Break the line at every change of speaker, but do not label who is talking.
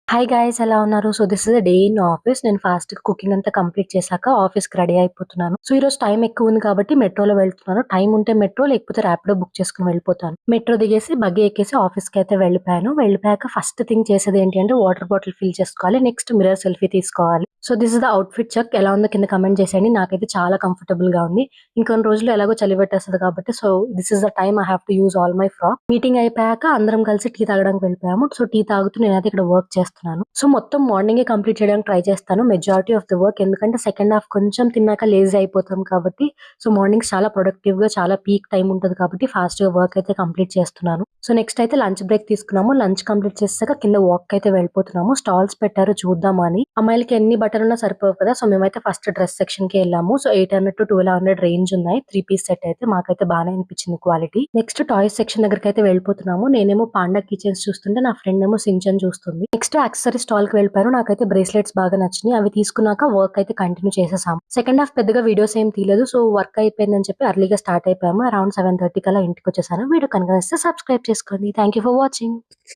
Hi guys ఎలా ఉన్నారు? So this is day in office. నేను ఫాస్ట్ కుకింగ్ అంతా కంప్లీట్ చేశాక ఆఫీస్‌కి రెడీ అయిపోతున్నాను. సో ఈరోజు టైం ఎక్కువ ఉంది కాబట్టి మెట్రోలో వెళ్తున్నాను. టైం ఉంటే మెట్రో లేకపోతే ర్యాపిడో బుక్ చేసుకొని వెళ్ళిపోతాను. మెట్రో దిగేసి బగ్గి ఎక్కేసి ఆఫీస్‌కి అయితే వెళ్ళిపోయాను. వెళ్ళిపోయాక ఫస్ట్ థింగ్ చేసేది ఏంటి అంటే వాటర్ బాటిల్ ఫిల్ చేసుకోవాలి. నెక్స్ట్ మిర్రర్ సెల్ఫీ తీసుకోవాలి. So this is the outfit check. ఎలా ఉందో కింద కామెంట్ చేసేయండి. నాకైతే చాలా కంఫర్టబుల్‌గా ఉంది. ఇంకొన్ని రోజుల్లో ఎలాగో చలి పెట్టేస్తది కాబట్టి so this is the time I have to use all my frock. Meeting అయిపోయాక అందరం కలిసి టీ తాగడానికి వెళ్ళిపోయాము. సో టీ తాగుతూ నేనైతే ఇక్కడ వర్క్ చేస్తున్నాను. సో మొత్తం మార్నింగే కంప్లీట్ చేయడానికి ట్రై చేస్తాను. మెజారిటీ ఆఫ్ ద వర్క్ ఎందుకంటే సెకండ్ హాఫ్ కొంచెం తిన్నాక లేజీ అయిపోతాం కాబట్టి సో మార్నింగ్స్ చాలా ప్రొడక్టివ్‌గా చాలా పీక్ టైమ్ ఉంటది కాబట్టి ఫాస్ట్‌గా వర్క్ అయితే కంప్లీట్ చేస్తున్నాను. సో నెక్స్ట్ అయితే లంచ్ బ్రేక్ తీసుకున్నాము. లంచ్ కంప్లీట్ చేసాక కింద వాక్ అయితే వెళ్ళిపోతున్నాము. స్టాల్స్ పెట్టారు చూద్దామా అని. అమ్మాయిలకి ఎన్ని బట్టలున్నా సరిపోవు కదా! సో మేమైతే ఫస్ట్ డ్రెస్ సెక్షన్‌కి వెళ్ళాము. సో 800-1200 రేంజ్ ఉన్నాయి. 3 పీస్ సెట్ అయితే మాకైతే బానే అనిపించింది క్వాలిటీ. నెక్స్ట్ టాయ్స్ సెక్షన్ దగ్గరికైతే వెళ్ళిపోతున్నాము. నేనేమో పాండా కిచెన్స్ చూస్తుంటే నా ఫ్రెండ్ ఏమో సించన్ చూస్తుంది. నెక్స్ట్ యాక్సెసరీ స్టాల్‌కి వెళ్ళిపోయారు. నాకైతే బ్రేస్లెట్స్ బాగా నచ్చినాయి. అవి తీసుకున్నాక వర్క్ అయితే కంటిన్యూ చేసేసాం. సెకండ్ హాఫ్ పెద్దగా వీడియోస్ ఏం తీయలేదు. సో వర్క్ అయిపోయిందని చెప్పి ఎర్లీగా స్టార్ట్ అయిపోయాము. అరౌండ్ 7:30 కల్లా ఇంటికొచ్చేసాను. వీడియో కనుక నచ్చితే సబ్స్క్రైబ్ చేసుకోండి. Thank you for watching.